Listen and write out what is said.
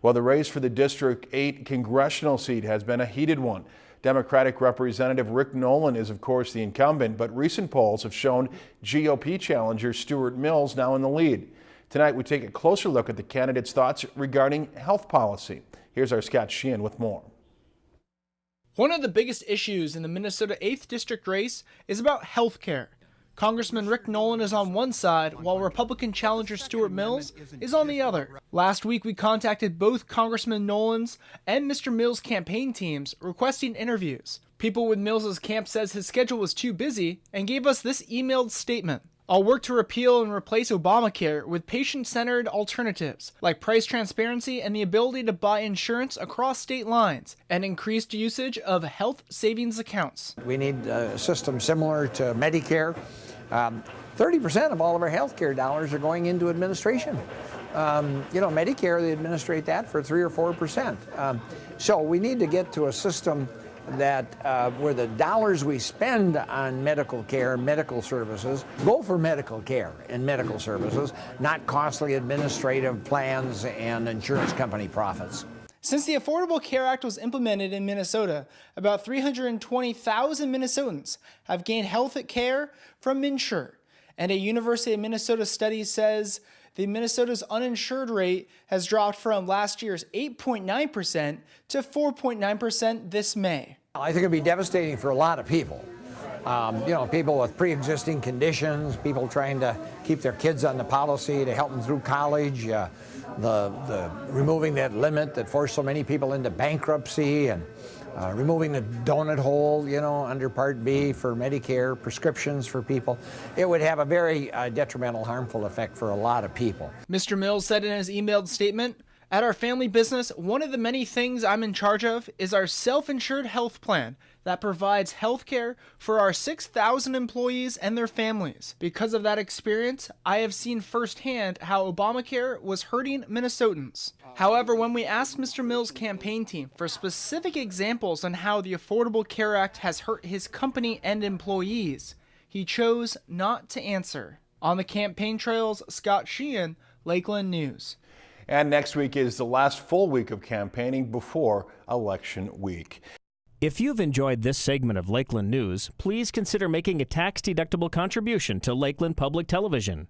Well, the race for the District 8 congressional seat has been a heated one. Democratic Representative Rick Nolan is, of course, the incumbent, but recent polls have shown GOP challenger Stuart Mills now in the lead. Tonight, we take a closer look at the candidates' thoughts regarding health policy. Here's our Scott Sheehan with more. One of the biggest issues in the Minnesota 8th District race is about health care. Congressman Rick Nolan is on one side, while Republican challenger Stuart Mills is on the other. Last week, we contacted both Congressman Nolan's and Mr. Mills' campaign teams requesting interviews. People with Mills' camp says his schedule was too busy and gave us this emailed statement. I'll work to repeal and replace Obamacare with patient-centered alternatives like price transparency and the ability to buy insurance across state lines and increased usage of health savings accounts. We need a system similar to Medicare. 30% of all of our health care dollars are going into administration. Medicare, they administrate that for 3 or 4%. So we need to get to a system that where the dollars we spend on medical care, medical services, go for medical care and medical services, not costly administrative plans and insurance company profits. Since the Affordable Care Act was implemented in Minnesota, about 320,000 Minnesotans have gained health care from MNsure. And a University of Minnesota study says the Minnesota's uninsured rate has dropped from last year's 8.9% to 4.9% this May. I think it'd be devastating for a lot of people. People with pre-existing conditions, people trying to keep their kids on the policy to help them through college, the removing that limit that forced so many people into bankruptcy, and removing the donut hole, under Part B for Medicare, prescriptions for people. It would have a very detrimental, harmful effect for a lot of people. Mr. Mills said in his emailed statement, "At our family business, one of the many things I'm in charge of is our self-insured health plan that provides health care for our 6,000 employees and their families. Because of that experience, I have seen firsthand how Obamacare was hurting Minnesotans." However, when we asked Mr. Mills' campaign team for specific examples on how the Affordable Care Act has hurt his company and employees, he chose not to answer. On the campaign trails, Scott Sheehan, Lakeland News. And next week is the last full week of campaigning before election week. If you've enjoyed this segment of Lakeland News, please consider making a tax-deductible contribution to Lakeland Public Television.